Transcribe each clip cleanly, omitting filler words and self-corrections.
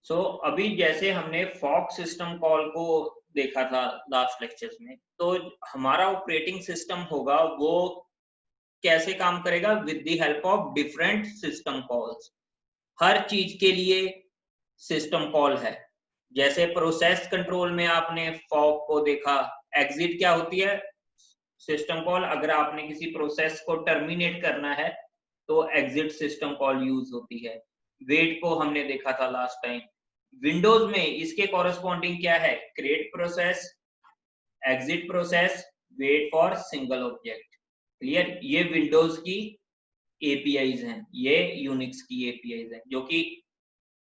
अभी जैसे हमने फॉक सिस्टम कॉल को देखा था लास्ट लेक्चर्स में, तो हमारा ऑपरेटिंग सिस्टम होगा वो कैसे काम करेगा? With the help of different system calls. हर चीज के लिए सिस्टम कॉल है। जैसे प्रोसेस कंट्रोल में आपने फॉक को देखा, एग्जिट क्या होती है? System call. अगर आपने किसी प्रोसेस को टर्मिनेट करना है तो एग्जिट सिस्टम कॉल यूज होती है। वेट को हमने देखा था लास्ट टाइम। विंडोज में इसके कॉरेस्पॉन्डिंग क्या है? Create process, exit process, wait for single object. Clear? ये विंडोज की एपीआईज हैं, ये यूनिक्स की एपीआईज हैं, जो कि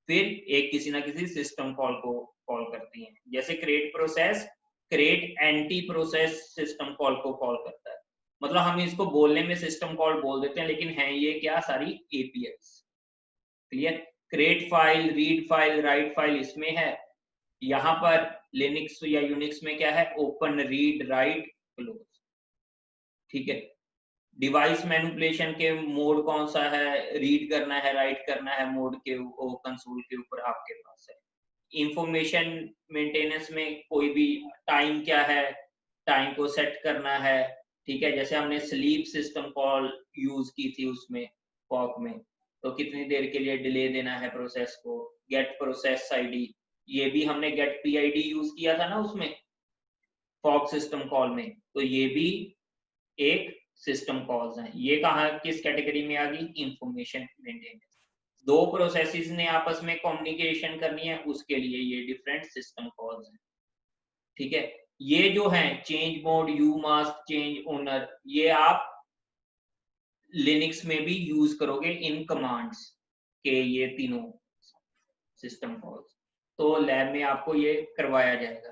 फिर एक किसी ना किसी सिस्टम कॉल को कॉल करती हैं। जैसे create process, create anti process system call को कॉल करता है। मतलब हम इसको बोलने में सिस्टम कॉल बोल देते हैं, लेकिन है ये क्या? सारी APIs. Clear? Create file, read file, write file इसमें है। यहाँ पर लिनक्स या यूनिक्स में क्या है? Open, read, right, close. ठीक है। डिवाइस मैनिपुलेशन के मोड कौन सा है? रीड करना है, राइट करना है, मोड के कंसोल के ऊपर आपके पास है। इंफॉर्मेशन मेंटेनेंस में कोई भी टाइम क्या है? टाइम को सेट करना है। ठीक है। जैसे हमने स्लीप सिस्टम कॉल यूज की थी उसमें, फॉक में, तो कितनी देर के लिए डिले देना है प्रोसेस को। गेट प्रोसेस आईडी, ये भी हमने गेट पीआईडी यूज किया था ना उसमें, फॉक सिस्टम कॉल में। तो ये भी एक सिस्टम कॉल्स हैं। ये कहाँ किस कैटेगरी में आ गई? Information maintenance. दो प्रोसेसेस ने आपस में कम्युनिकेशन करनी है, उसके लिए ये डिफरेंट सिस्टम कॉल्स हैं। ठीक है। ये जो है change mode, you mask, change owner, ये आप लिनक्स में भी यूज करोगे इन कमांड्स के, ये तीनों सिस्टम कॉल्स। तो लैब में आपको ये करवाया जाएगा।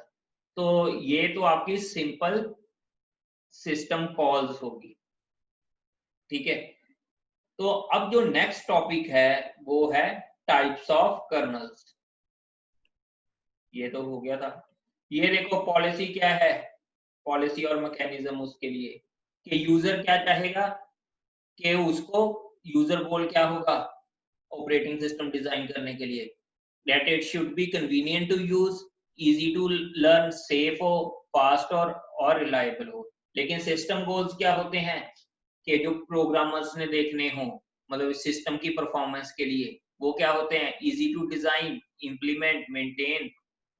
तो ये तो आपकी सिंपल सिस्टम कॉल्स होगी। ठीक है। तो अब जो नेक्स्ट टॉपिक है वो है टाइप्स ऑफ कर्नल्स। ये तो हो गया था। ये देखो पॉलिसी क्या है, पॉलिसी और मैकेनिज्म उसके लिए, कि यूजर क्या चाहेगा, कि उसको यूजर गोल क्या होगा ऑपरेटिंग सिस्टम डिजाइन करने के लिए? That it should be convenient to use, easy to learn, safe हो, फास्ट और रिलायबल हो। लेकिन सिस्टम गोल्स क्या होते हैं कि जो प्रोग्रामर्स ने देखने हो, मतलब सिस्टम की परफॉर्मेंस के लिए, वो क्या होते हैं? Easy to design, implement, maintain,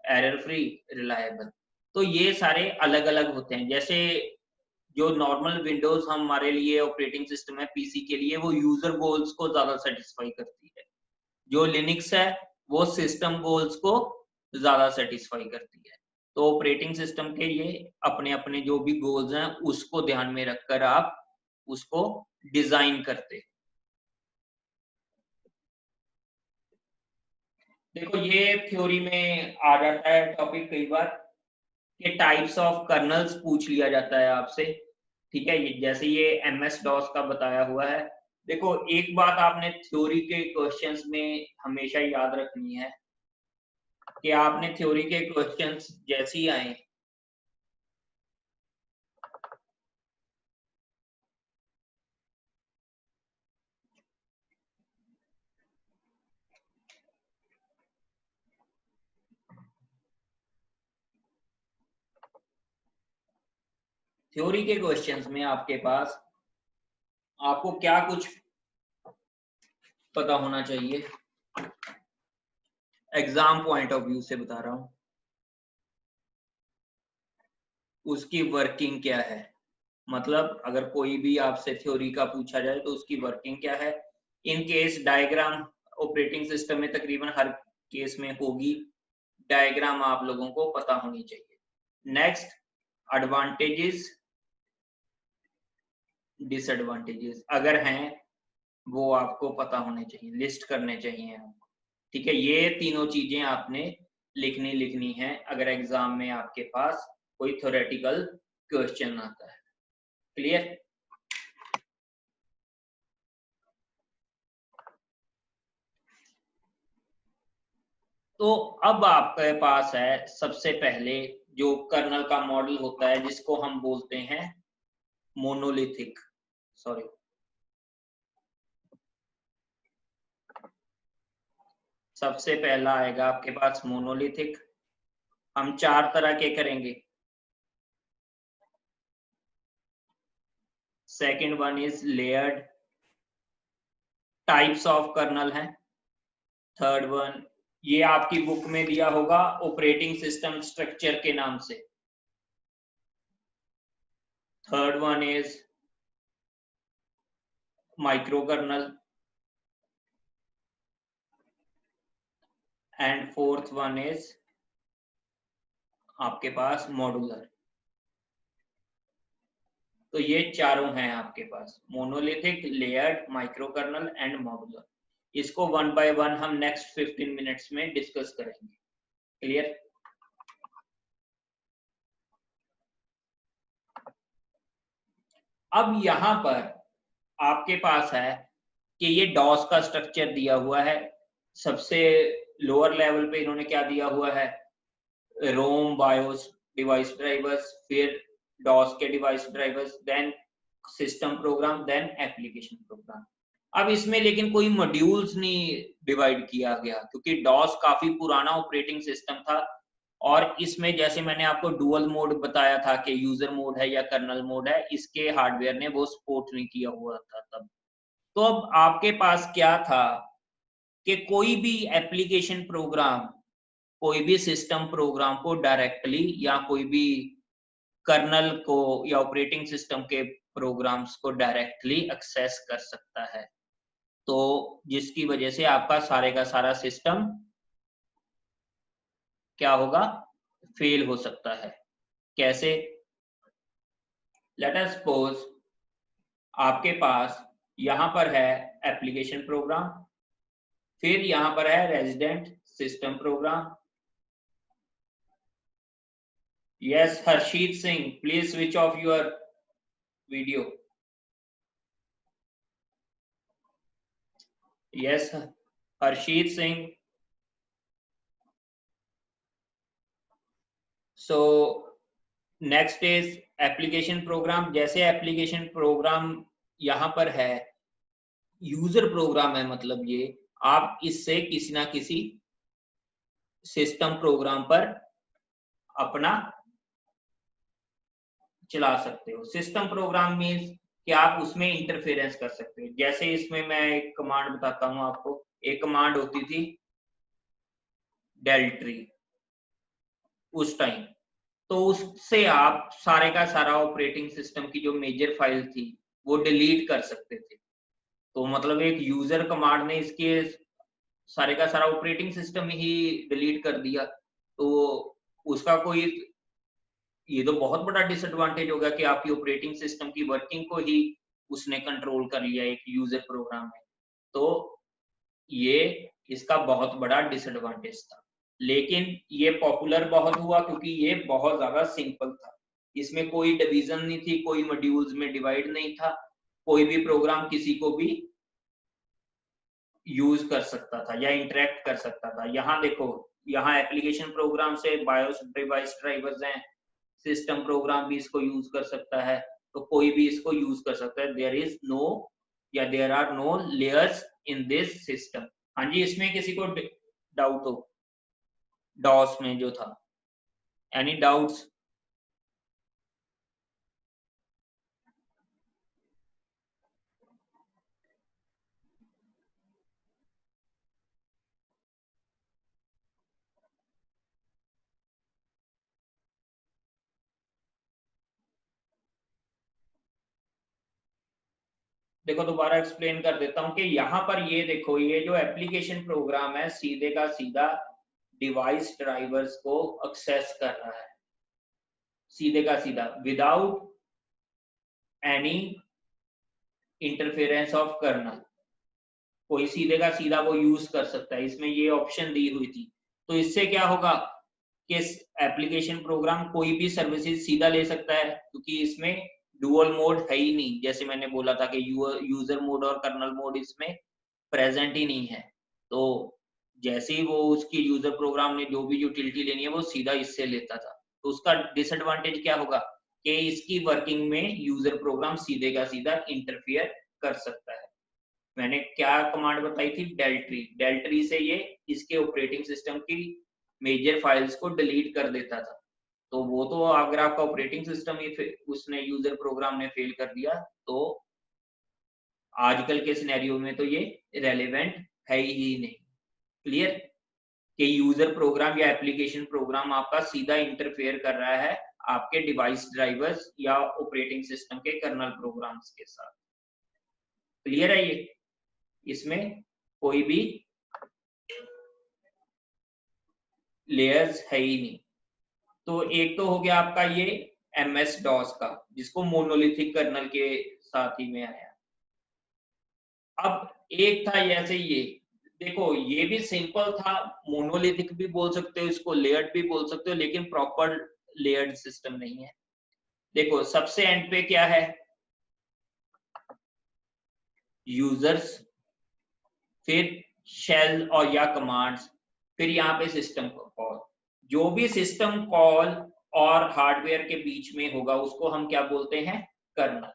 error free, reliable. तो ये सारे अलग अलग होते हैं। जैसे जो नॉर्मल विंडोज हमारे लिए ऑपरेटिंग सिस्टम है पीसी के लिए, वो यूजर गोल्स को ज्यादा सेटिस्फाई करती है। जो लिनक्स है वो सिस्टम गोल्स को ज्यादा सेटिस्फाई करती है। तो ऑपरेटिंग सिस्टम के ये अपने अपने जो भी गोल्स हैं उसको ध्यान में रखकर आप उसको डिजाइन करते। देखो ये थ्योरी में आ जाता है टॉपिक कई बार, कि टाइप्स ऑफ कर्नल्स पूछ लिया जाता है आपसे। ठीक है। ये जैसे ये एमएस डॉस का बताया हुआ है। देखो एक बात आपने थ्योरी के क्वेश्चंस में हमेशा याद रखनी है, कि आपने थ्योरी के क्वेश्चंस जैसे ही आए, थ्योरी के क्वेश्चंस में आपके पास आपको क्या कुछ पता होना चाहिए, एग्जाम पॉइंट ऑफ व्यू से बता रहा हूं, उसकी वर्किंग क्या है। मतलब अगर कोई भी आपसे थ्योरी का पूछा जाए तो उसकी वर्किंग क्या है। In case diagram operating system में तकरीबन हर केस में होगी, डायग्राम आप लोगों को पता होनी चाहिए। नेक्स्ट, एडवांटेजेस, डिसएडवांटेजेस अगर हैं वो आपको पता होने चाहिए, लिस्ट करने चाहिए आपको। ठीक है। ये तीनों चीजें आपने लिखनी है अगर एग्जाम में आपके पास कोई थ्योरेटिकल क्वेश्चन आता है। क्लियर? तो अब आपके पास है सबसे पहले जो कर्नल का मॉडल होता है जिसको हम बोलते हैं मोनोलिथिक, सॉरी सबसे पहला आएगा आपके पास मोनोलिथिक, हम 4 तरह के करेंगे। Second one is layered, types of kernel है। थर्ड वन, ये आपकी बुक में दिया होगा ऑपरेटिंग सिस्टम स्ट्रक्चर के नाम से। Third one is micro kernel and fourth one is आपके पास मॉड्यूलर। तो ये चारों हैं आपके पास, monolithic, layered, micro kernel and modular. इसको वन बाय वन हम नेक्स्ट 15 मिनट्स में डिस्कस करेंगे। क्लियर? अब यहां पर आपके पास है कि ये डॉस का स्ट्रक्चर दिया हुआ है। सबसे लोअर लेवल पे इन्होंने क्या दिया हुआ है, रोम, बायोस, डिवाइस ड्राइवर्स, फिर डॉस के device drivers, then system program, then application program. अब इसमें लेकिन कोई मॉड्यूल्स नहीं डिवाइड किया गया, क्योंकि डॉस काफी पुराना ऑपरेटिंग सिस्टम था और इसमें जैसे मैंने आपको डुअल मोड बताया था कि यूजर मोड है या कर्नल मोड है, इसके हार्डवेयर ने वो सपोर्ट नहीं किया हुआ था तब। तो अब आपके पास क्या था कि कोई भी एप्लीकेशन प्रोग्राम, कोई भी सिस्टम प्रोग्राम को डायरेक्टली या कोई भी कर्नल को या ऑपरेटिंग सिस्टम के प्रोग्राम्स को डायरेक्टली एक्सेस कर सकता है। तो जिसकी वजह से आपका सारे का सारा सिस्टम क्या होगा, फेल हो सकता है। कैसे? लेट अस सपोज आपके पास यहां पर है एप्लीकेशन प्रोग्राम, फिर यहां पर है resident system program. Yes Harshit Singh, please switch off your video. Yes Harshit Singh. So next is application program. जैसे एप्लीकेशन प्रोग्राम यहां पर है, यूजर प्रोग्राम है, मतलब ये आप इससे किसी ना किसी सिस्टम प्रोग्राम पर अपना चला सकते हो। सिस्टम प्रोग्राम मीन्स कि आप उसमें इंटरफेरेंस कर सकते हो। जैसे इसमें मैं एक कमांड बताता हूं आपको, एक कमांड होती थी डेल ट्री उस टाइम, तो उससे आप सारे का सारा ऑपरेटिंग सिस्टम की जो मेजर फाइल थी वो डिलीट कर सकते थे। तो मतलब एक यूजर कमांड ने इसके सारे का सारा ऑपरेटिंग सिस्टम ही डिलीट कर दिया, तो उसका कोई, ये तो बहुत बड़ा डिसएडवांटेज होगा कि आपकी ऑपरेटिंग सिस्टम की वर्किंग को ही उसने कंट्रोल कर लिया एक यूजर प्रोग्राम में। तो ये इसका बहुत बड़ा डिसएडवांटेज था। लेकिन ये पॉपुलर बहुत हुआ क्योंकि ये बहुत ज्यादा सिंपल था, इसमें कोई डिवीजन नहीं थी, कोई मॉड्यूल्स में डिवाइड नहीं था, कोई भी प्रोग्राम किसी को भी यूज कर सकता था या इंटरेक्ट कर सकता था। यहाँ देखो, यहाँ एप्लीकेशन प्रोग्राम से बायोस डिवाइस ड्राइवर्स हैं, सिस्टम प्रोग्राम भी इसको यूज कर सकता है, तो कोई भी इसको यूज कर सकता है। देयर इज नो या there are no layers in this system. हाँ जी, इसमें किसी को डाउट हो डॉस में जो था? Any doubts? देखो दोबारा एक्सप्लेन कर देता हूं कि यहाँ पर ये देखो, ये जो एप्लीकेशन प्रोग्राम है सीधे का सीधा डिवाइस ड्राइवर्स को एक्सेस कर रहा है, सीधे का सीधा, without any interference of kernel. कोई सीधे का सीधा वो यूज कर सकता है, इसमें ये ऑप्शन दी हुई थी। तो इससे क्या होगा कि एप्लीकेशन प्रोग्राम कोई भी सर्विसेज सीधा ले सकता है, क्योंकि इसमें डुअल मोड है ही नहीं। जैसे मैंने बोला था कि यूजर मोड और कर्नल मोड इसमें प्रेजेंट ही नहीं है। तो जैसे ही वो उसकी यूजर प्रोग्राम ने जो भी यूटिलिटी लेनी है वो सीधा इससे लेता था। तो उसका डिसएडवांटेज क्या होगा कि इसकी वर्किंग में यूजर प्रोग्राम सीधे का सीधा इंटरफियर कर सकता है। मैंने क्या कमांड बताई थी, डेल ट्री। डेल ट्री से ये इसके ऑपरेटिंग सिस्टम की मेजर फाइल्स को डिलीट कर देता था। तो वो तो अगर आपका ऑपरेटिंग सिस्टम ही उसने यूजर प्रोग्राम ने फेल कर दिया तो आजकल के सिनेरियो में तो ये रेलेवेंट है ही नहीं। क्लियर कि यूजर प्रोग्राम या एप्लीकेशन प्रोग्राम आपका सीधा इंटरफेयर कर रहा है आपके डिवाइस ड्राइवर्स या ऑपरेटिंग सिस्टम के कर्नल प्रोग्राम्स के साथ। क्लियर है ये, इसमें कोई भी लेयर्स है ही नहीं। तो एक तो हो गया आपका ये MS DOS का, जिसको मोनोलिथिक कर्नल के साथ ही में आया। अब एक था जैसे ये, देखो ये भी सिंपल था, मोनोलिथिक भी बोल सकते हो इसको, लेयर्ड भी बोल सकते हो, लेकिन प्रॉपर लेयर्ड सिस्टम नहीं है। देखो सबसे एंड पे क्या है, यूजर्स, फिर शेल और या कमांड्स, फिर यहाँ पे सिस्टम कॉल। जो भी सिस्टम कॉल और हार्डवेयर के बीच में होगा उसको हम क्या बोलते हैं, कर्नल।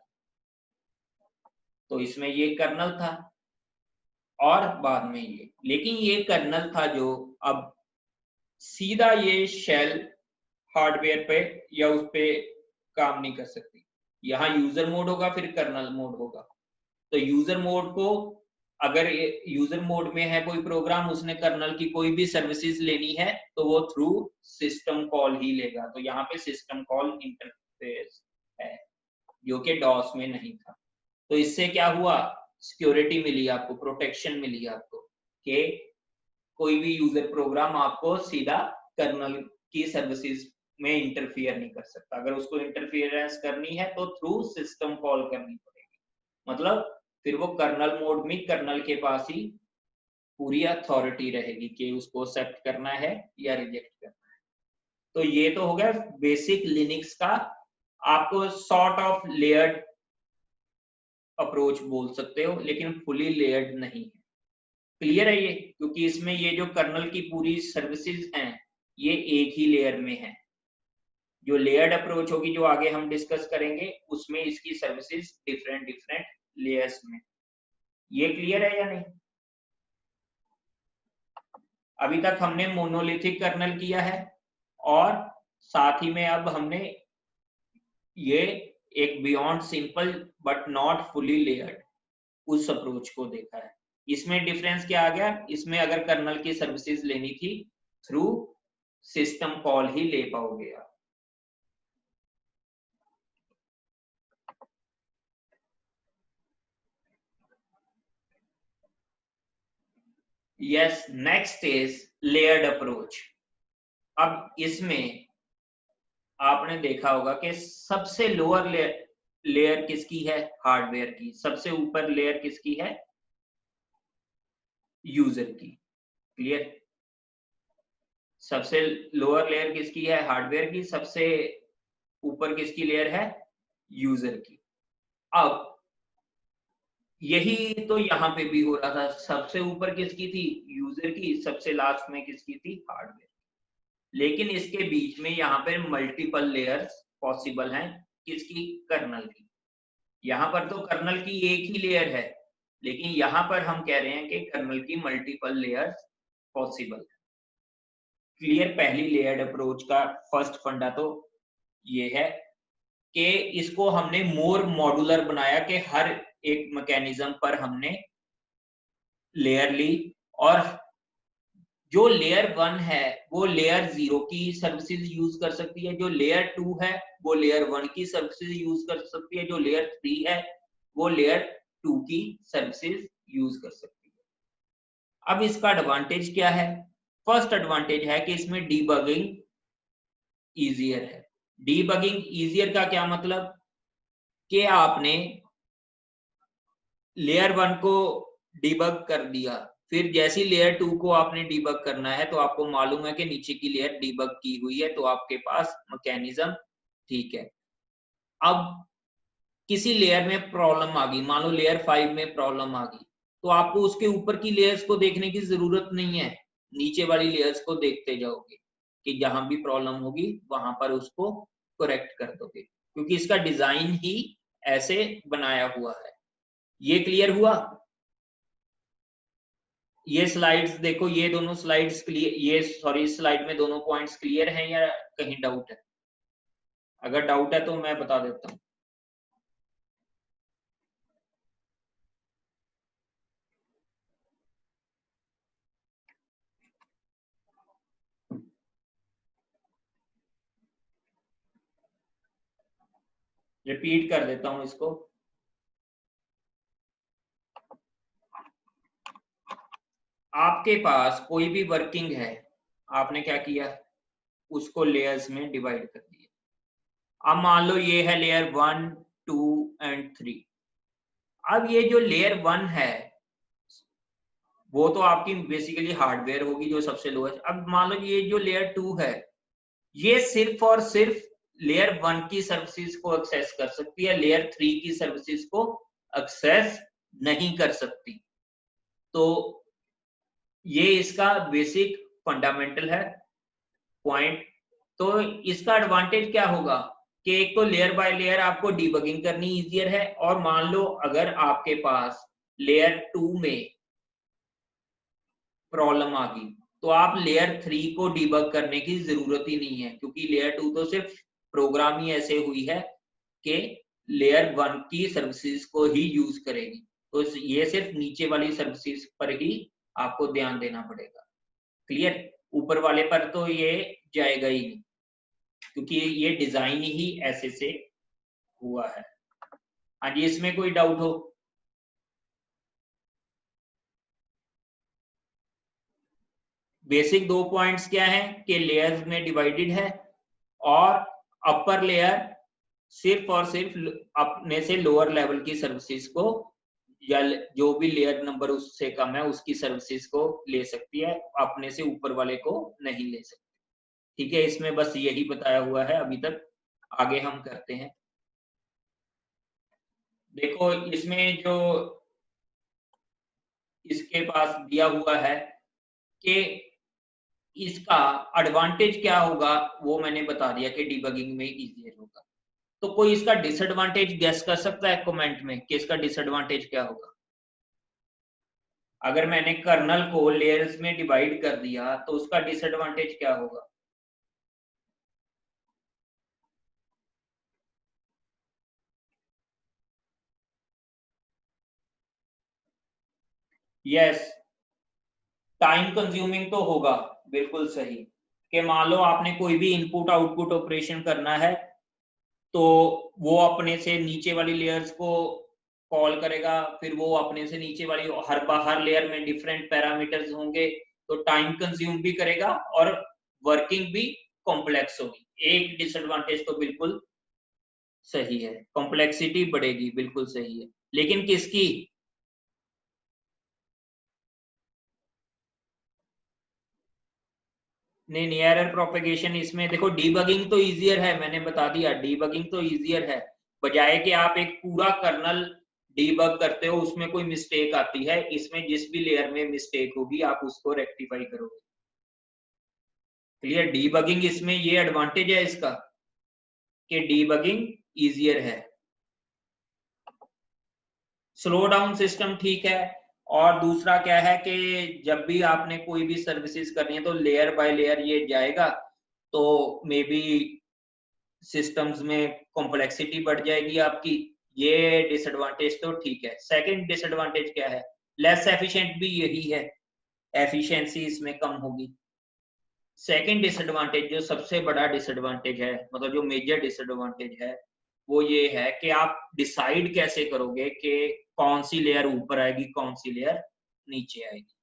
तो इसमें ये कर्नल था और बाद में ये, लेकिन ये कर्नल था जो अब सीधा ये शेल हार्डवेयर पे या उस पे काम नहीं कर सकती। यहाँ यूजर मोड होगा फिर कर्नल मोड होगा। तो यूजर मोड को, अगर यूजर मोड में है कोई प्रोग्राम, उसने कर्नल की कोई भी सर्विसेज लेनी है तो वो थ्रू सिस्टम कॉल ही लेगा। तो यहाँ पे सिस्टम कॉल इंटरफेस है जो कि डॉस में नहीं था। तो इससे क्या हुआ, सिक्योरिटी मिली आपको, प्रोटेक्शन मिली आपको कि कोई भी यूजर प्रोग्राम आपको सीधा कर्नल की सर्विसेज में इंटरफियर नहीं कर सकता। अगर उसको इंटरफियरेंस करनी है तो थ्रू सिस्टम कॉल करनी पड़ेगी। मतलब फिर वो कर्नल मोड में कर्नल के पास ही पूरी अथॉरिटी रहेगी कि उसको एक्सेप्ट करना है या रिजेक्ट करना है। तो ये तो हो गया बेसिक लिनक्स का, आपको सॉर्ट ऑफ लेयर्ड अप्रोच बोल सकते हो, लेकिन फुली लेयर्ड नहीं है। क्लियर है ये, क्योंकि इसमें ये जो कर्नल की पूरी सर्विसेज हैं ये एक ही लेयर में है। जो लेयर्ड अप्रोच होगी जो आगे हम डिस्कस करेंगे उसमें इसकी सर्विसेज डिफरेंट डिफरेंट लेयर्स में। ये क्लियर है या नहीं? अभी तक हमने मोनोलिथिक कर्नल किया है और साथ ही में अब हमने ये एक beyond simple but not fully layered उस अप्रोच को देखा है। इसमें डिफरेंस क्या आ गया, इसमें अगर कर्नल की सर्विसेज लेनी थी थ्रू सिस्टम कॉल ही ले पाओगे आप। Yes, next is layered approach. अब इसमें आपने देखा होगा कि सबसे लोअर लेयर किसकी है, हार्डवेयर की। सबसे ऊपर लेयर किसकी है, यूजर की। क्लियर, सबसे लोअर लेयर किसकी है, हार्डवेयर की। सबसे ऊपर किसकी लेयर है, यूजर की। अब यही तो यहाँ पे भी हो रहा था, सबसे ऊपर किसकी थी, यूजर की, सबसे लास्ट में किसकी थी, हार्डवेयर। लेकिन इसके बीच में यहाँ पे मल्टीपल लेयर्स पॉसिबल हैं, किसकी, कर्नल की। यहाँ पर तो कर्नल की एक ही लेयर है, लेकिन यहाँ पर हम कह रहे हैं कि कर्नल की मल्टीपल लेयर्स पॉसिबल है। क्लियर, पहली लेयर्ड अप्रोच का फर्स्ट फंडा तो ये है कि इसको हमने मोर मॉड्यूलर बनाया कि हर एक मैकेनिज्म पर हमने लेयर ली और जो लेयर 1 है वो लेयर 0 की सर्विसेज यूज कर सकती है, जो लेयर 2 है वो लेयर 1 की सर्विसेज यूज कर सकती है, जो लेयर 3 है वो लेयर 2 की सर्विसेज यूज कर सकती है। अब इसका एडवांटेज क्या है, फर्स्ट एडवांटेज है कि इसमें डीबगिंग इजियर है। डीबगिंग इजियर का क्या मतलब कि आपने लेयर 1 को डीबग कर दिया, फिर जैसी लेयर 2 को आपने डीबग करना है तो आपको मालूम है कि नीचे की लेयर डीबग की हुई है, तो आपके पास मैकेनिज्म ठीक है। अब किसी लेयर में प्रॉब्लम आ गई, मान लो लेयर 5 में प्रॉब्लम आ गई, तो आपको उसके ऊपर की लेयर्स को देखने की जरूरत नहीं है, नीचे वाली लेयर्स को देखते जाओगे कि जहां भी प्रॉब्लम होगी वहां पर उसको करेक्ट कर दोगे, क्योंकि इसका डिजाइन ही ऐसे बनाया हुआ है। ये क्लियर हुआ? ये स्लाइड्स देखो, ये दोनों स्लाइड्स क्लियर, ये सॉरी स्लाइड में दोनों पॉइंट्स क्लियर हैं या कहीं डाउट है? अगर डाउट है तो मैं बता देता हूँ। रिपीट कर देता हूँ इसको। आपके पास कोई भी वर्किंग है, आपने क्या किया, उसको लेयर्स में डिवाइड कर दिया। अब मान लो ये है लेयर 1, 2 एंड 3। अब ये जो लेयर 1 है वो तो आपकी बेसिकली हार्डवेयर होगी जो सबसे लो है। अब मान लो ये जो लेयर 2 है ये सिर्फ और सिर्फ लेयर 1 की सर्विसेज को एक्सेस कर सकती है, लेयर 3 की सर्विसेज को एक्सेस नहीं कर सकती। तो ये इसका बेसिक फंडामेंटल है पॉइंट। तो इसका एडवांटेज क्या होगा कि एक तो लेयर बाय लेयर आपको डीबगिंग करनी इजियर है, और मान लो अगर आपके पास लेयर 2 में प्रॉब्लम आ गई तो आप लेयर 3 को डीबग करने की जरूरत ही नहीं है, क्योंकि लेयर 2 तो सिर्फ प्रोग्राम ही ऐसे हुई है कि लेयर 1 की सर्विसेज को ही यूज करेगी। तो ये सिर्फ नीचे वाली सर्विसेज पर ही आपको ध्यान देना पड़ेगा। क्लियर? ऊपर वाले पर तो ये जाएगा ही नहीं, क्योंकि ये डिजाइन ही ऐसे से हुआ है। हाँ जी, इसमें कोई डाउट हो? बेसिक दो पॉइंट्स क्या है कि लेयर्स में डिवाइडेड है, और अपर लेयर सिर्फ और सिर्फ अपने से लोअर लेवल की सर्विसेज को, या जो भी लेयर नंबर उससे कम है उसकी सर्विसेज को ले सकती है, अपने से ऊपर वाले को नहीं ले सकती। ठीक है, इसमें बस यही बताया हुआ है अभी तक। आगे हम करते हैं। देखो इसमें जो इसके पास दिया हुआ है कि इसका एडवांटेज क्या होगा, वो मैंने बता दिया कि डीबगिंग में इजियर होगा। तो कोई इसका डिसएडवांटेज गेस कर सकता है कमेंट में कि इसका डिसएडवांटेज क्या होगा? अगर मैंने कर्नल को लेयर्स में डिवाइड कर दिया तो उसका डिसएडवांटेज क्या होगा? यस, टाइम कंज्यूमिंग तो होगा, बिल्कुल सही। कि मान लो आपने कोई भी इनपुट आउटपुट ऑपरेशन करना है तो वो अपने से नीचे वाली लेयर्स को कॉल करेगा, फिर वो अपने से नीचे वाली हर लेयर में डिफरेंट पैरामीटर्स होंगे, तो टाइम कंज्यूम भी करेगा और वर्किंग भी कॉम्प्लेक्स होगी। एक डिसएडवांटेज तो बिल्कुल सही है, कॉम्प्लेक्सिटी बढ़ेगी, बिल्कुल सही है। लेकिन किसकी? नहीं नहीं, एरर प्रोपेगेशन इसमें देखो, डीबगिंग तो इजियर है, मैंने बता दिया डीबगिंग तो इजियर है। बजाय कि आप एक पूरा कर्नल डीबग करते हो उसमें कोई मिस्टेक आती है, इसमें जिस भी लेयर में मिस्टेक होगी आप उसको रेक्टिफाई करोगे। क्लियर? डीबगिंग इसमें ये एडवांटेज है इसका कि डीबगिंग इजियर है। स्लो डाउन सिस्टम ठीक है। और दूसरा क्या है कि जब भी आपने कोई भी सर्विसेज करनी है तो लेयर बाय लेयर ये जाएगा, तो मे बी सिस्टम्स में कॉम्प्लेक्सिटी बढ़ जाएगी आपकी। ये डिसएडवांटेज तो ठीक है। सेकंड डिसएडवांटेज क्या है? लेस एफिशिएंट भी यही है, एफिशिएंसी इसमें कम होगी। सेकंड डिसएडवांटेज जो सबसे बड़ा डिसएडवांटेज है, मतलब जो मेजर डिसएडवांटेज है, वो ये है कि आप डिसाइड कैसे करोगे कि कौन सी लेयर ऊपर आएगी कौन सी लेयर नीचे आएगी।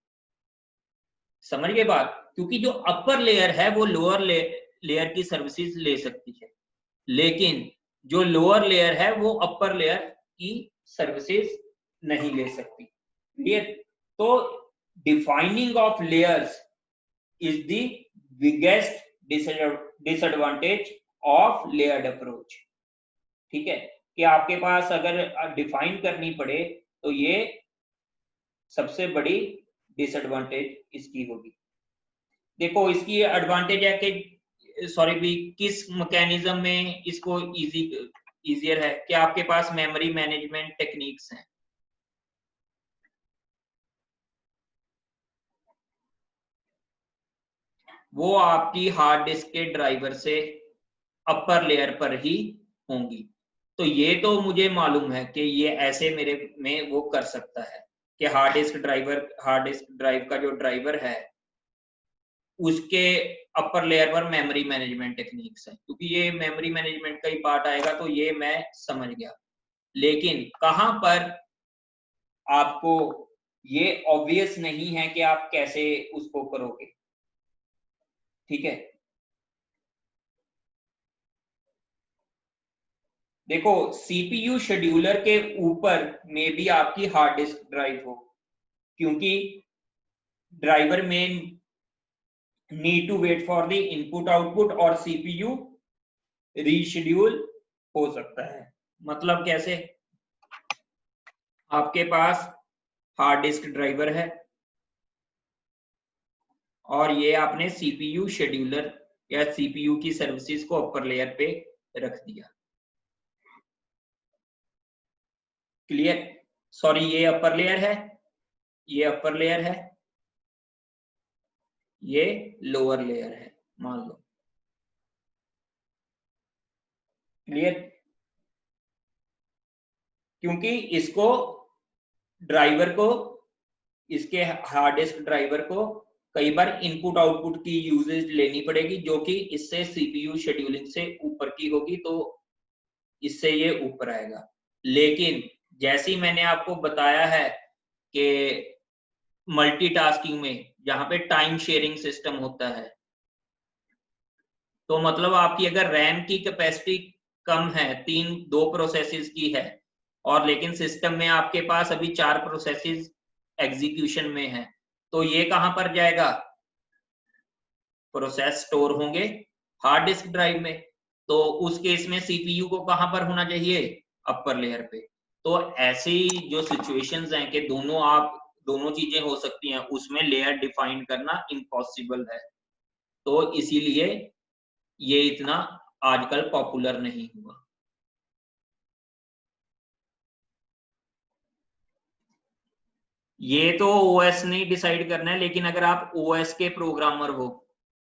समझ गए बात? क्योंकि जो अपर लेयर है वो लोअर लेयर की सर्विसेज ले सकती है, लेकिन जो लोअर लेयर है वो अपर लेयर की सर्विसेज नहीं ले सकती। क्लियर? तो defining of layers is the biggest disadvantage of layered approach। ठीक है, कि आपके पास अगर डिफाइन करनी पड़े तो ये सबसे बड़ी डिसएडवांटेज इसकी होगी। देखो इसकी एडवांटेज है कि सॉरी भी किस मैकेनिज्म में इसको इजियर है कि आपके पास मेमोरी मैनेजमेंट टेक्निक्स हैं। वो आपकी हार्ड डिस्क के ड्राइवर से अपर लेयर पर ही होंगी। तो ये तो मुझे मालूम है कि ये ऐसे मेरे में वो कर सकता है कि हार्ड डिस्क ड्राइव का जो ड्राइवर है उसके अपर लेयर पर मेमोरी मैनेजमेंट टेक्निक्स है, क्योंकि ये मेमोरी मैनेजमेंट का ही पार्ट आएगा, तो ये मैं समझ गया। लेकिन कहां पर आपको ये ऑब्वियस नहीं है कि आप कैसे उसको करोगे, ठीक है। देखो, सीपीयू शेड्यूलर के ऊपर में भी आपकी हार्ड डिस्क ड्राइव हो, क्योंकि ड्राइवर में need to wait for the input output और सीपीयू रीशेड्यूल हो सकता है। मतलब कैसे? आपके पास हार्ड डिस्क ड्राइवर है और ये आपने सीपीयू शेड्यूलर या सीपीयू की सर्विसेज को अपर लेयर पे रख दिया। क्लियर? सॉरी, ये अपर लेयर है, ये अपर लेयर है, ये लोअर लेयर है, मान लो। क्लियर? क्योंकि इसको ड्राइवर को, इसके हार्ड डिस्क ड्राइवर को कई बार इनपुट आउटपुट की यूजेज लेनी पड़ेगी, जो कि इससे सीपीयू शेड्यूलिंग से ऊपर की होगी, तो इससे ये ऊपर आएगा। लेकिन जैसे ही मैंने आपको बताया है कि मल्टीटास्किंग में जहां पे टाइम शेयरिंग सिस्टम होता है, तो मतलब आपकी अगर रैम की कैपेसिटी कम है, दो प्रोसेसेस की है, और लेकिन सिस्टम में आपके पास अभी 4 प्रोसेसेस एग्जीक्यूशन में है, तो ये कहां पर जाएगा? प्रोसेस स्टोर होंगे हार्ड डिस्क ड्राइव में, तो उस केस में सीपीयू को कहां पर होना चाहिए? अपर लेयर पे। तो ऐसी जो सिचुएशंस हैं कि दोनों चीजें हो सकती हैं, उसमें लेयर डिफाइन करना इम्पॉसिबल है, तो इसीलिए ये इतना आजकल पॉपुलर नहीं हुआ। ये तो ओएस नहीं डिसाइड करना है, लेकिन अगर आप ओएस के प्रोग्रामर हो,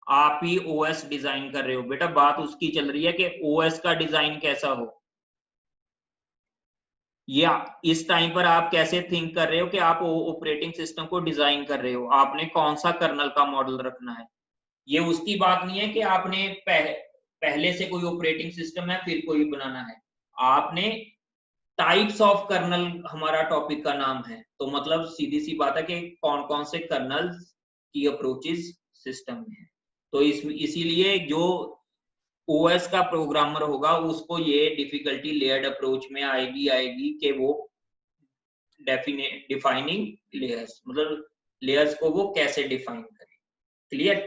आप ही ओएस डिजाइन कर रहे हो, बेटा बात उसकी चल रही है कि ओएस का डिजाइन कैसा हो। या इस टाइम पर आप कैसे थिंक कर रहे हो कि आप ऑपरेटिंग सिस्टम को डिजाइन कर रहे हो, आपने कौन सा कर्नल का मॉडल रखना है। ये उसकी बात नहीं है कि आपने पहले से कोई ऑपरेटिंग सिस्टम है फिर कोई बनाना है। आपने टाइप्स ऑफ कर्नल, हमारा टॉपिक का नाम है, तो मतलब सीधी सी बात है कि कौन कौन से कर्नल की अप्रोचेस सिस्टम में है। तो इसीलिए जो ओएस का प्रोग्रामर होगा उसको ये डिफिकल्टी लेयर्ड अप्रोच में आएगी कि वो डिफाइनिंग लेयर्स, मतलब लेयर्स को वो कैसे डिफाइन करे। क्लियर?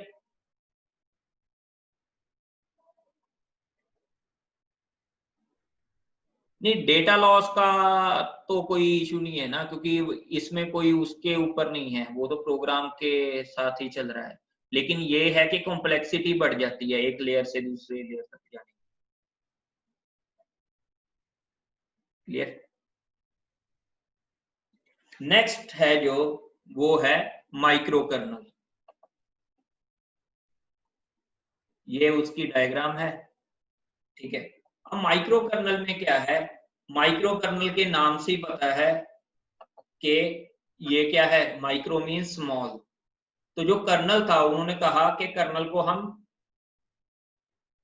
नहीं, डेटा लॉस का तो कोई इशू नहीं है ना, क्योंकि इसमें कोई उसके ऊपर नहीं है, वो तो प्रोग्राम के साथ ही चल रहा है। लेकिन ये है कि कॉम्प्लेक्सिटी बढ़ जाती है एक लेयर से दूसरे लेयर तक जाने। क्लियर? नेक्स्ट है जो, वो है माइक्रो कर्नल। ये उसकी डायग्राम है, ठीक है। अब माइक्रो कर्नल में क्या है? माइक्रो कर्नल के नाम से ही पता है कि ये क्या है। Micro mean small. तो जो कर्नल था, उन्होंने कहा कि कर्नल को हम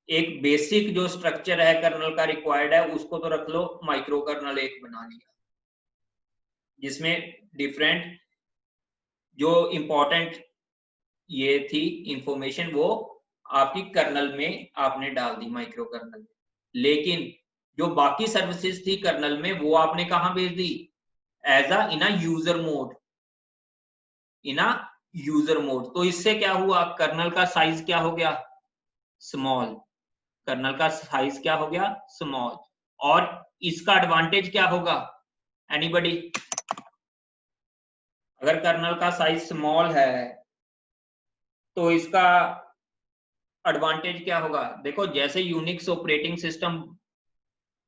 एक बेसिक जो स्ट्रक्चर है कर्नल का रिक्वायर्ड है उसको तो रख लो, माइक्रो कर्नल एक बना लिया, जिसमें डिफरेंट जो इंपॉर्टेंट ये थी इंफॉर्मेशन, वो आपकी कर्नल में आपने डाल दी, माइक्रो कर्नल में। लेकिन जो बाकी सर्विसेज थी कर्नल में, वो आपने कहां भेज दी? As a in a user mode, in a user mode. तो इससे क्या हुआ? कर्नल का साइज क्या हो गया? स्मॉल। कर्नल का साइज क्या हो गया? स्मॉल। और इसका एडवांटेज क्या होगा? एनीबॉडी? अगर कर्नल का साइज स्मॉल है तो इसका एडवांटेज क्या होगा? देखो, जैसे यूनिक्स ऑपरेटिंग सिस्टम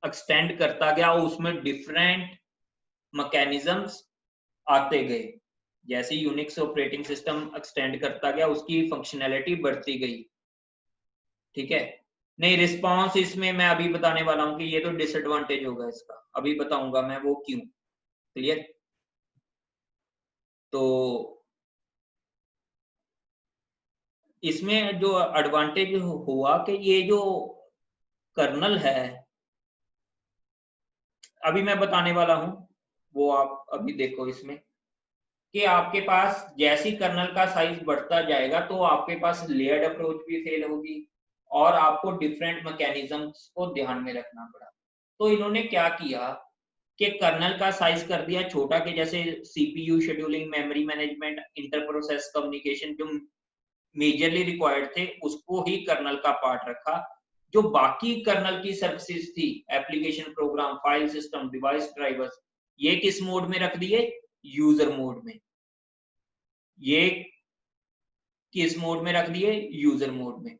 एक्सटेंड करता गया, उसमें डिफरेंट मैकेनिज्म्स आते गए। जैसे यूनिक्स ऑपरेटिंग सिस्टम एक्सटेंड करता गया उसकी फंक्शनैलिटी बढ़ती गई, ठीक है। नहीं, रिस्पॉन्स इसमें मैं अभी बताने वाला हूं कि ये तो डिसएडवांटेज होगा इसका, अभी बताऊंगा मैं वो क्यों। क्लियर? तो इसमें जो एडवांटेज हुआ कि ये जो कर्नल है, अभी मैं बताने वाला हूं, वो आप अभी देखो इसमें कि आपके पास जैसी कर्नल का साइज बढ़ता जाएगा तो आपके पास लेयर्ड अप्रोच भी फेल होगी और आपको डिफरेंट मैकेनिज्म्स को ध्यान में रखना पड़ा। तो इन्होंने क्या किया कि कर्नल का साइज कर दिया छोटा, के जैसे CPU scheduling, memory management, inter process communication जो मेजरली रिक्वायर्ड थे उसको ही कर्नल का पार्ट रखा। जो बाकी कर्नल की सर्विसेज थी, application, program, file system, device drivers, ये किस मोड में रख दिए? यूजर मोड में। ये किस मोड में रख दिए? यूजर मोड में।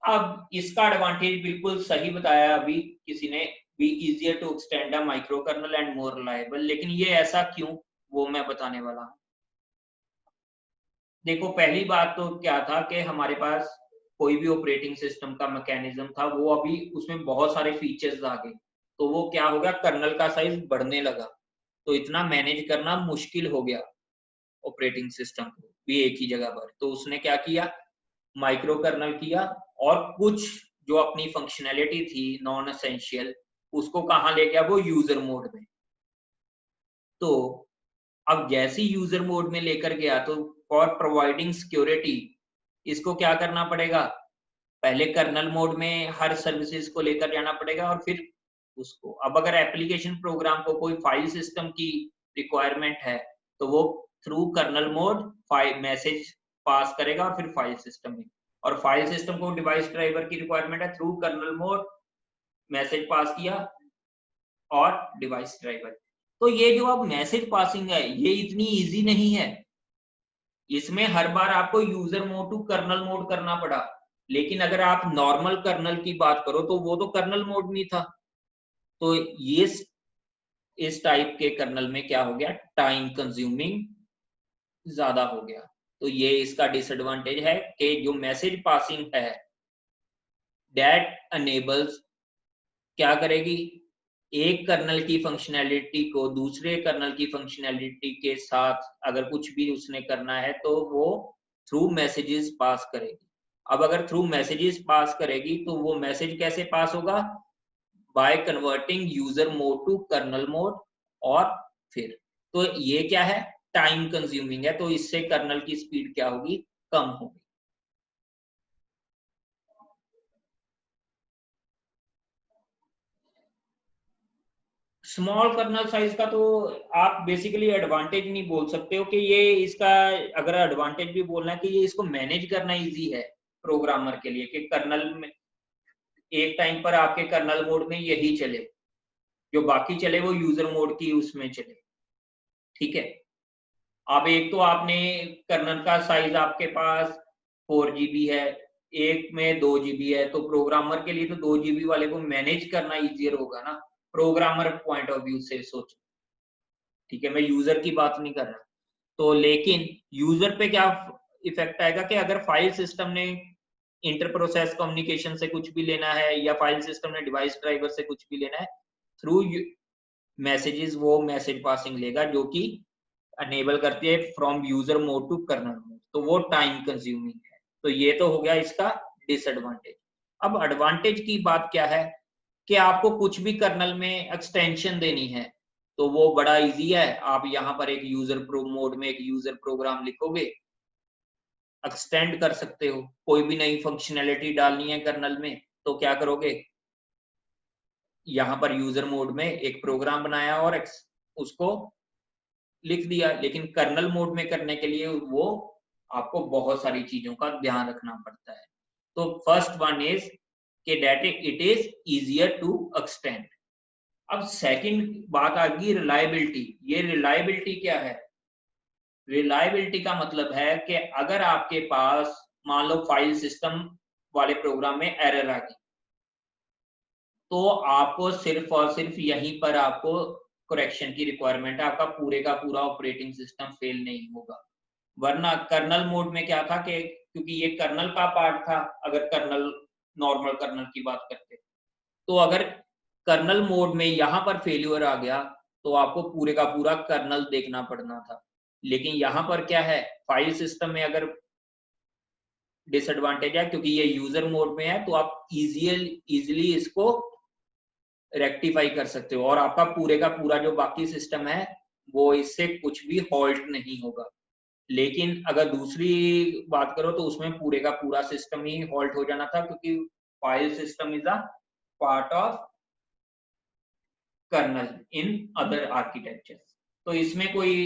अब इसका एडवांटेज बिल्कुल सही बताया अभी किसी ने, be easier to extend a micro kernel and more reliable, लेकिन ये ऐसा क्यों, वो मैं बताने वाला हूं। देखो, पहली बात तो क्या था कि हमारे पास कोई भी ऑपरेटिंग सिस्टम का मैकेनिज्म था, वो अभी उसमें बहुत सारे फीचर्स आ गए, तो वो क्या हो गया, कर्नल का साइज बढ़ने लगा, तो इतना मैनेज करना मुश्किल हो गया ऑपरेटिंग सिस्टम को भी एक ही जगह पर। तो उसने क्या किया, माइक्रो कर्नल किया, और कुछ जो अपनी फंक्शनैलिटी थी नॉन एसेंशियल, उसको कहाँ ले गया, वो यूजर मोड में। तो अब जैसी यूजर मोड में लेकर गया तो फॉर प्रोवाइडिंग सिक्योरिटी इसको क्या करना पड़ेगा, पहले कर्नल मोड में हर सर्विसेज को लेकर जाना पड़ेगा और फिर उसको, अब अगर एप्लीकेशन प्रोग्राम को कोई फाइल सिस्टम की रिक्वायरमेंट है तो वो through kernel mode file message pass करेगा और फिर फाइल सिस्टम में, और फाइल सिस्टम को डिवाइस ड्राइवर की रिक्वायरमेंट है, through kernel mode message pass किया और डिवाइस ड्राइवर। तो ये जो अब मैसेज पासिंग है ये इतनी इजी नहीं है, इसमें हर बार आपको user mode to kernel mode करना पड़ा। लेकिन अगर आप नॉर्मल कर्नल की बात करो तो वो तो कर्नल मोड में था। तो ये इस टाइप के कर्नल में क्या हो गया, टाइम कंज्यूमिंग ज्यादा हो गया। तो ये इसका डिसएडवांटेज है कि जो मैसेज पासिंग है दैट अनेबल्स, क्या करेगी, एक कर्नल की फंक्शनैलिटी को दूसरे कर्नल की फंक्शनैलिटी के साथ अगर कुछ भी उसने करना है तो वो थ्रू मैसेजेस पास करेगी। अब अगर थ्रू मैसेजेस पास करेगी तो वो मैसेज कैसे पास होगा, by converting user mode to kernel mode, और फिर तो ये क्या है, टाइम कंज्यूमिंग है, तो इससे कर्नल की स्पीड क्या होगी, कम होगी। स्मॉल कर्नल साइज का तो आप बेसिकली एडवांटेज नहीं बोल सकते हो कि ये इसका, अगर एडवांटेज भी बोलना है कि ये इसको मैनेज करना इजी है प्रोग्रामर के लिए, कि कर्नल में एक टाइम पर आपके कर्नल मोड में यही चले, जो बाकी चले वो यूजर मोड की उसमें चले, ठीक है। अब एक तो आपने कर्नल का साइज आपके पास 4 GB है, एक में 2 GB है, तो प्रोग्रामर के लिए तो 2 GB वाले को मैनेज करना इजियर होगा ना, प्रोग्रामर पॉइंट ऑफ व्यू से सोच, ठीक है, मैं यूजर की बात नहीं कर रहा। तो लेकिन यूजर पे क्या इफेक्ट आएगा कि अगर फाइल सिस्टम ने इंटर प्रोसेस कम्युनिकेशन से कुछ भी लेना है या फाइल सिस्टम ने डिवाइस ड्राइवर से कुछ भी लेना है, थ्रू मैसेजेस वो मैसेज पासिंग लेगा जो कि अनेबल करती है from user mode to kernel mode, तो वो टाइम कंज्यूमिंग है। तो ये तो हो गया इसका डिसएडवांटेज। अब एडवांटेज की बात क्या है कि आपको कुछ भी कर्नल में एक्सटेंशन देनी है तो वो बड़ा इजी है, आप यहाँ पर एक यूजर प्रो मोड में एक यूजर प्रोग्राम लिखोगे, एक्सटेंड कर सकते हो। कोई भी नई फंक्शनैलिटी डालनी है कर्नल में तो क्या करोगे, यहाँ पर यूजर मोड में एक प्रोग्राम बनाया और उसको लिख दिया। लेकिन कर्नल मोड में करने के लिए वो आपको बहुत सारी चीजों का ध्यान रखना पड़ता है। तो फर्स्ट वन इज कि that it is easier to extend. अब सेकंड बात आ गई रिलायबिलिटी। ये रिलायबिलिटी क्या है, रिलायबिलिटी का मतलब है कि अगर आपके पास मान लो फाइल सिस्टम वाले प्रोग्राम में एरर आ गई तो आपको सिर्फ और सिर्फ यहीं पर आपको करेक्शन की रिक्वायरमेंट है, आपका पूरे का पूरा ऑपरेटिंग सिस्टम फेल नहीं होगा। वरना कर्नल मोड में क्या था कि क्योंकि ये कर्नल का पार्ट था, अगर कर्नल नॉर्मल कर्नल की बात करते, तो अगर कर्नल मोड में यहाँ पर फेल्यूर आ गया तो आपको पूरे का पूरा कर्नल देखना पड़ना था। लेकिन यहाँ पर क्या है, फाइल सिस्टम में अगर डिसएडवांटेज है क्योंकि ये यूजर मोड में है, तो आप इजीली इसको रेक्टिफाई कर सकते हो और आपका पूरे का पूरा जो बाकी सिस्टम है वो इससे कुछ भी हॉल्ट नहीं होगा। लेकिन अगर दूसरी बात करो तो उसमें पूरे का पूरा सिस्टम ही हॉल्ट हो जाना था, क्योंकि file system is a part of kernel in other architecture. तो इसमें कोई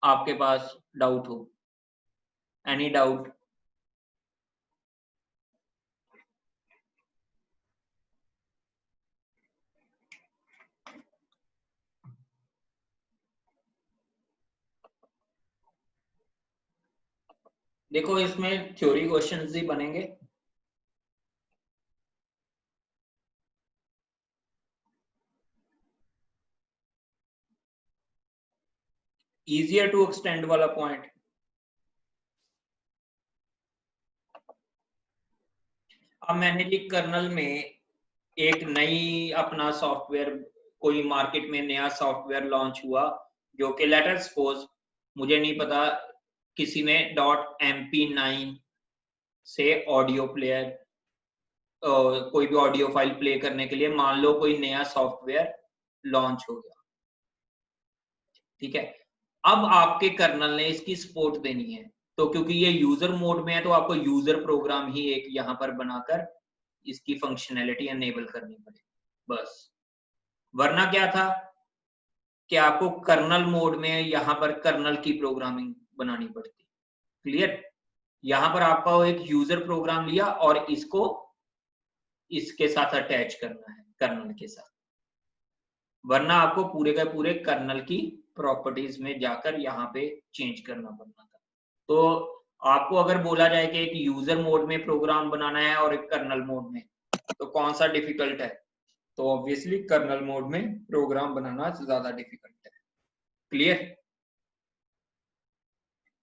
आपके पास डाउट हो, एनी डाउट? देखो इसमें थ्योरी क्वेश्चंस भी बनेंगे। इजियर टू एक्सटेंड वाला पॉइंट, अब मैंने जी कर्नल में एक नई अपना सॉफ्टवेयर, कोई मार्केट में नया सॉफ्टवेयर लॉन्च हुआ जो कि लेटर सपोज, मुझे नहीं पता, किसी ने .mp9 से ऑडियो प्लेयर, कोई भी ऑडियो फाइल प्ले करने के लिए मान लो कोई नया सॉफ्टवेयर लॉन्च हो गया, ठीक है। अब आपके कर्नल ने इसकी सपोर्ट देनी है, तो क्योंकि ये यूजर मोड में है तो आपको यूजर प्रोग्राम ही एक यहाँ पर बनाकर इसकी फंक्शनैलिटी एनेबल करनी पड़ेगी बस। वरना क्या था कि आपको कर्नल मोड में यहाँ पर कर्नल की प्रोग्रामिंग बनानी पड़ती। क्लियर? यहाँ पर आपका एक यूजर प्रोग्राम लिया और इसको इसके साथ अटैच करना है कर्नल के साथ, वरना आपको पूरे का पूरे कर्नल की प्रॉपर्टीज में जाकर यहाँ पे चेंज करना पड़ना था। तो आपको अगर बोला जाए कि एक यूजर मोड में प्रोग्राम बनाना है और एक कर्नल मोड में, तो कौन सा डिफिकल्ट है? तो ऑब्वियसली कर्नल मोड में प्रोग्राम बनाना ज्यादा डिफिकल्ट है। क्लियर?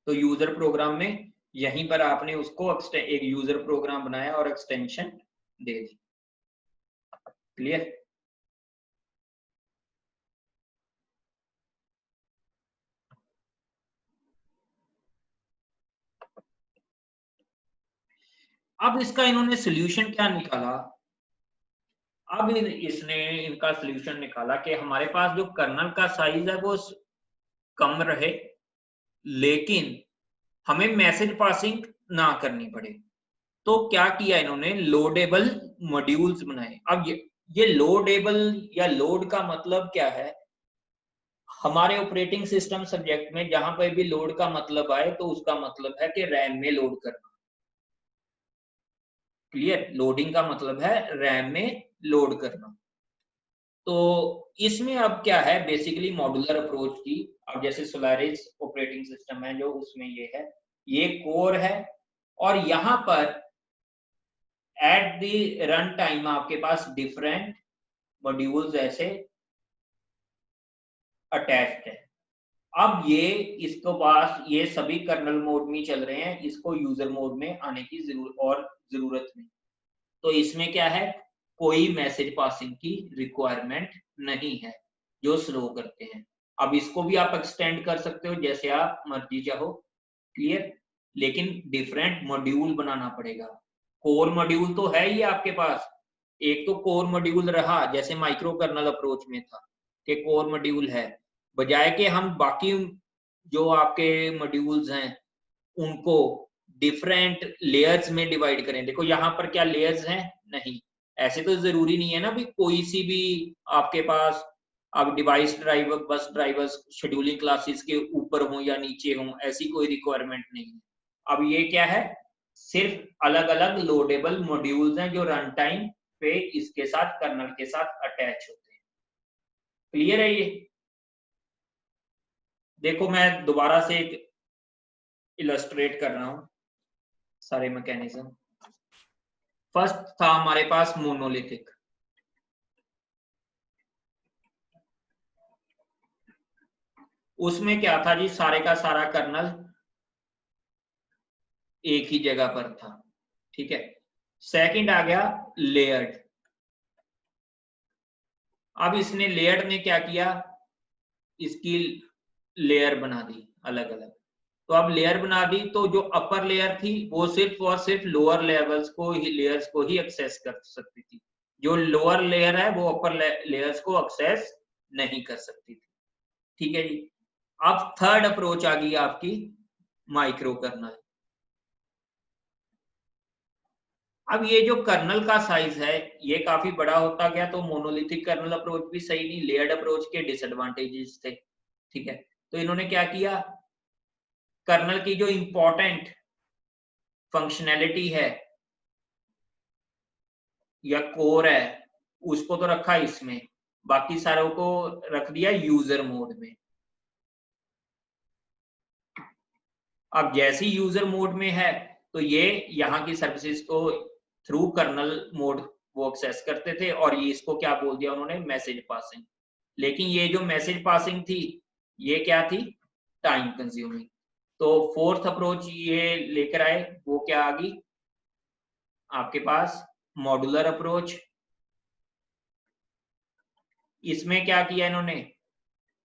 तो यूजर प्रोग्राम में यहीं पर आपने उसको एक यूजर प्रोग्राम बनाया और एक्सटेंशन दे दी। क्लियर? अब इसका इन्होंने सोल्यूशन क्या निकाला? अब इसने इनका सोल्यूशन निकाला कि हमारे पास जो कर्नल का साइज है वो कम रहे, लेकिन हमें मैसेज पासिंग ना करनी पड़े। तो क्या किया इन्होंने, लोडेबल मॉड्यूल्स बनाए। अब ये लोडेबल या लोड का मतलब क्या है? हमारे ऑपरेटिंग सिस्टम सब्जेक्ट में जहां पर भी लोड का मतलब आए तो उसका मतलब है कि रैम में लोड करना। क्लियर? लोडिंग का मतलब है रैम में लोड करना। तो इसमें अब क्या है, बेसिकली मॉड्यूलर अप्रोच की, अब जैसे सोलारिस ऑपरेटिंग सिस्टम है जो उसमें ये है, ये कोर है और यहाँ पर एट द रन टाइम आपके पास डिफरेंट मॉड्यूल्स ऐसे अटैच्ड है। अब ये इसको पास ये सभी कर्नल मोड में चल रहे हैं, इसको यूजर मोड में आने की जरूरत नहीं। तो इसमें क्या है, कोई मैसेज पासिंग की रिक्वायरमेंट नहीं है, जो स्लो करते हैं। अब इसको भी आप एक्सटेंड कर सकते हो जैसे आप मर्जी चाहो। क्लियर? लेकिन डिफरेंट मॉड्यूल बनाना पड़ेगा। कोर मॉड्यूल तो है ही आपके पास, एक तो कोर मॉड्यूल रहा जैसे माइक्रो कर्नल अप्रोच में था कि कोर मॉड्यूल है, बजाय कि हम बाकी जो आपके मॉड्यूल्स हैं उनको डिफरेंट लेयर्स में डिवाइड करें। देखो यहाँ पर क्या लेयर्स हैं? नहीं, ऐसे तो जरूरी नहीं है ना भी कोई सी भी आपके पास अब device driver, bus drivers scheduling classes के ऊपर हो या नीचे हो, ऐसी कोई रिक्वायरमेंट नहीं है। अब ये क्या है, सिर्फ अलग अलग लोडेबल मॉड्यूल्स हैं जो रन टाइम पे इसके साथ कर्नल के साथ अटैच होते हैं। क्लियर है ये? देखो मैं दोबारा से एक इलस्ट्रेट कर रहा हूं सारे मैकेनिज्म। फर्स्ट था हमारे पास मोनोलिथिक, उसमें क्या था जी, सारे का सारा कर्नल एक ही जगह पर था, ठीक है। सेकंड आ गया लेयर्ड। अब इसने लेयर्ड ने क्या किया, इसकी लेयर बना दी अलग अलग। तो अब लेयर बना दी तो जो अपर लेयर थी वो सिर्फ और सिर्फ लोअर लेवल्स को ही, लेयर्स को ही एक्सेस कर सकती थी। जो लोअर लेयर है वो अपर लेयर्स को एक्सेस नहीं कर सकती थी, ठीक है जी। अब थर्ड अप्रोच आ गई आपकी माइक्रो कर्नल। अब ये जो कर्नल का साइज है ये काफी बड़ा होता गया, तो मोनोलिथिक कर्नल अप्रोच भी सही नहीं, लेयर्ड अप्रोच के डिसएडवांटेजेस थे, ठीक है। तो इन्होंने क्या किया, कर्नल की जो इंपॉर्टेंट फंक्शनैलिटी है या कोर है उसको तो रखा इसमें, बाकी सारों को रख दिया यूजर मोड में। अब जैसी यूजर मोड में है तो ये यहाँ की सर्विसेज को थ्रू कर्नल मोड वो एक्सेस करते थे, और ये इसको क्या बोल दिया उन्होंने, मैसेज पासिंग। लेकिन ये जो मैसेज पासिंग थी ये क्या थी, टाइम कंज्यूमिंग। तो फोर्थ अप्रोच ये लेकर आए, वो क्या आ गई आपके पास, मॉड्यूलर अप्रोच। इसमें क्या किया इन्होंने,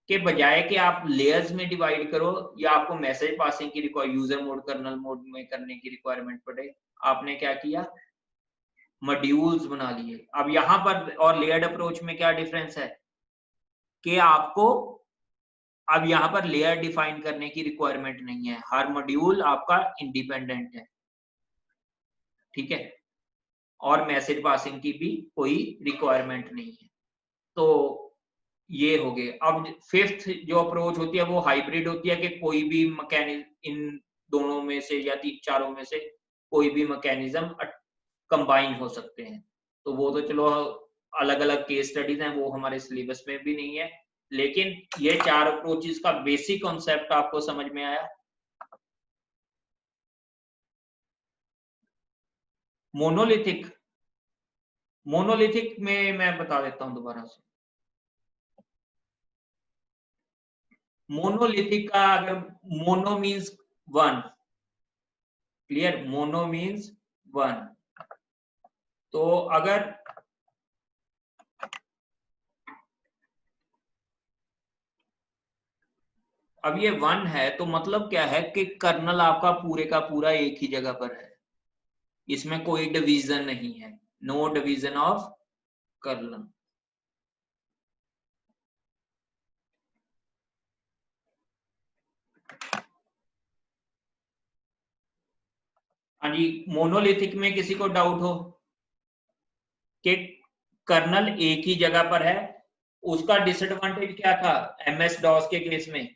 के बजाय कि आप लेयर्स में डिवाइड करो या आपको मैसेज पासिंग की यूजर मोड कर्नल मोड में करने की रिक्वायरमेंट पड़े, आपने क्या किया, मॉड्यूल्स बना लिए। अब यहां पर और लेयर्ड अप्रोच में क्या डिफरेंस है कि आपको अब यहां पर लेयर डिफाइन करने की रिक्वायरमेंट नहीं है, हर मॉड्यूल आपका इंडिपेंडेंट है, ठीक है, और मैसेज पासिंग की भी कोई रिक्वायरमेंट नहीं है। तो ये हो गए। अब फिफ्थ जो अप्रोच होती है वो हाइब्रिड होती है कि कोई भी मैकेनिज्म इन दोनों में से या तीन चारों में से कोई भी मैकेनिज्म कंबाइन हो सकते हैं। तो वो तो चलो अलग अलग केस स्टडीज हैं, वो हमारे सिलेबस में भी नहीं है, लेकिन ये चार अप्रोचेस का बेसिक कॉन्सेप्ट आपको समझ में आया। मोनोलिथिक, मोनोलिथिक में मैं बता देता हूं दोबारा से। मोनोलिथिक का अगर, mono means one, clear, mono means one. तो अगर अब ये वन है तो मतलब क्या है कि कर्नल आपका पूरे का पूरा एक ही जगह पर है, इसमें कोई डिवीजन नहीं है, नो डिवीजन ऑफ कर्नल। हाँ जी, मोनोलिथिक में किसी को डाउट हो कि कर्नल एक ही जगह पर है, उसका डिसएडवांटेज क्या था एमएस डॉस के केस में,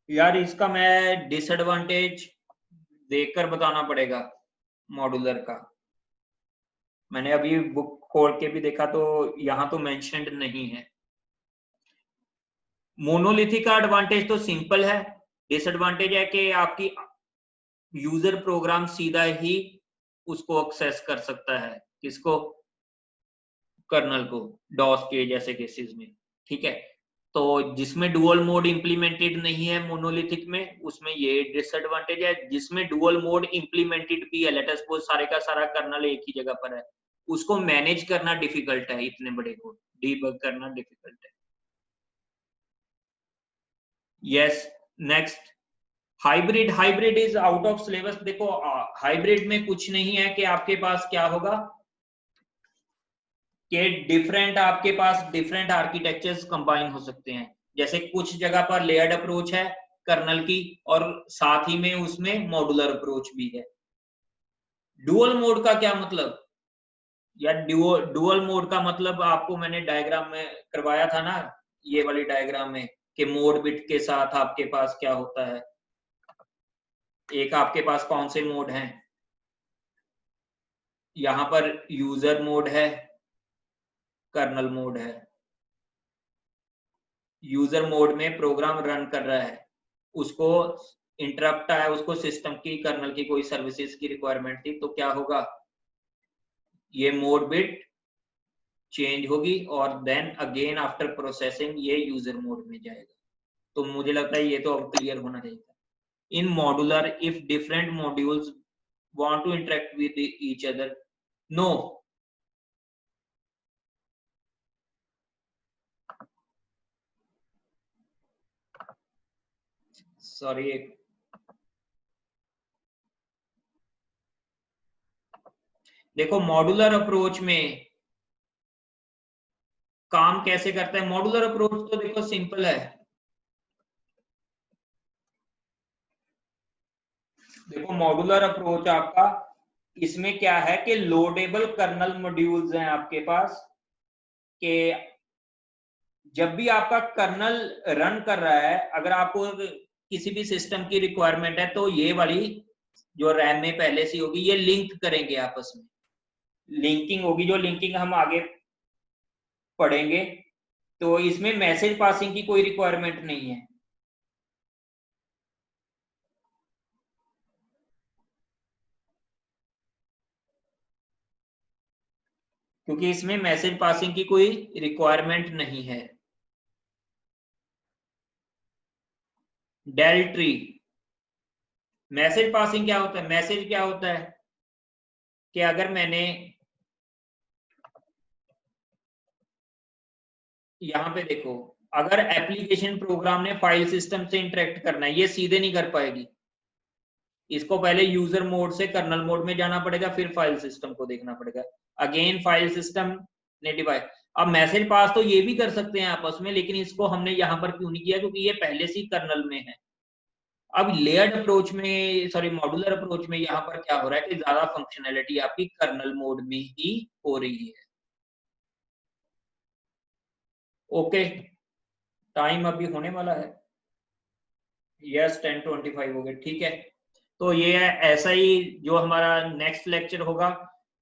यार इसका मैं डिसएडवांटेज देखकर बताना पड़ेगा मॉड्यूलर का। मैंने अभी बुक खोल के भी देखा तो यहाँ तो मेंशन्ड नहीं है। मोनोलिथिक का एडवांटेज तो सिंपल है, डिसएडवांटेज है कि आपकी यूजर प्रोग्राम सीधा ही उसको एक्सेस कर सकता है, किसको, कर्नल को, डॉस के जैसे केसेस में, ठीक है। तो जिसमें डुअल मोड इंप्लीमेंटेड नहीं है मोनोलिथिक में, उसमें ये डिसएडवांटेज है। जिसमें डुअल मोड इंप्लीमेंटेड भी है, लेट अस सपोज सारे का सारा कर्नल एक ही जगह पर है, उसको मैनेज करना डिफिकल्ट है, इतने बड़े को डीबग करना डिफिकल्ट है। Yes, next hybrid. Hybrid is out of syllabus. देखो हाइब्रिड में कुछ नहीं है कि आपके पास क्या होगा कि डिफरेंट, आपके पास डिफरेंट आर्किटेक्चर्स कंबाइन हो सकते हैं। जैसे कुछ जगह पर लेयर्ड अप्रोच है कर्नल की, और साथ ही में उसमें मॉड्यूलर अप्रोच भी है। डुअल मोड का क्या मतलब, या डुअल मोड का मतलब आपको मैंने डायग्राम में करवाया था ना, ये वाली डायग्राम में, कि मोड बिट के साथ आपके पास क्या होता है, एक आपके पास कौन से मोड हैं, यहां पर यूजर मोड है, कर्नल मोड है। यूजर मोड में प्रोग्राम रन कर रहा है, उसको इंटरप्ट आया, उसको सिस्टम की कर्नल की कोई सर्विसेज की रिक्वायरमेंट थी, तो क्या होगा, ये मोड बिट चेंज होगी और देन अगेन आफ्टर प्रोसेसिंग ये यूजर मोड में जाएगा। तो मुझे लगता है ये तो अब क्लियर होना चाहिए। In modular if different modules want to interact with each other, no, sorry, देखो मॉड्यूलर अप्रोच में काम कैसे करता है। मॉड्यूलर अप्रोच तो देखो सिंपल है, देखो मॉड्यूलर अप्रोच आपका इसमें क्या है कि लोडेबल कर्नल मॉड्यूल्स हैं आपके पास, कि जब भी आपका कर्नल रन कर रहा है, अगर आपको किसी भी सिस्टम की रिक्वायरमेंट है, तो ये वाली जो रैम में पहले से होगी, ये लिंक करेंगे आपस में, लिंकिंग होगी, जो लिंकिंग हम आगे पढ़ेंगे। तो इसमें मैसेज पासिंग की कोई रिक्वायरमेंट नहीं है, क्योंकि इसमें मैसेज पासिंग की कोई रिक्वायरमेंट नहीं है। डेल ट्री, मैसेज पासिंग क्या होता है, मैसेज क्या होता है कि अगर मैंने यहां पे देखो, अगर एप्लीकेशन प्रोग्राम ने फाइल सिस्टम से इंटरेक्ट करना है, ये सीधे नहीं कर पाएगी, इसको पहले यूजर मोड से कर्नल मोड में जाना पड़ेगा, फिर फाइल सिस्टम को देखना पड़ेगा, अगेन फाइल सिस्टम ने डिवाइड। अब मैसेज पास तो ये भी कर सकते हैं आपस में, लेकिन इसको हमने यहां पर क्यों नहीं किया, क्योंकि ये पहले से ही कर्नल में है। अब लेयर्ड अप्रोच में, सॉरी मॉड्यूलर अप्रोच में यहाँ पर क्या हो रहा है कि ज्यादा फंक्शनैलिटी आपकी कर्नल मोड में ही हो रही है। ओके, टाइम अभी होने वाला है, यस 10:25 हो गए, ठीक है। तो ये है, ऐसा ही जो हमारा नेक्स्ट लेक्चर होगा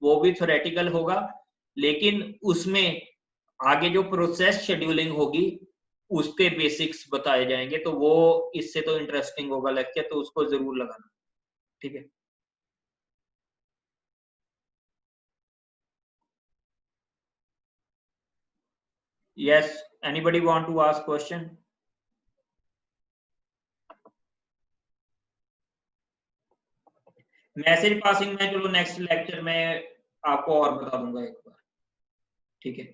वो भी थ्योरेटिकल होगा, लेकिन उसमें आगे जो प्रोसेस शेड्यूलिंग होगी उसके बेसिक्स बताए जाएंगे, तो वो इससे तो इंटरेस्टिंग होगा लेक्चर, तो उसको जरूर लगाना, ठीक है। Yes, anybody want to ask question? Message passing में चलो नेक्स्ट लेक्चर में आपको और बता दूंगा एक बार, ठीक है।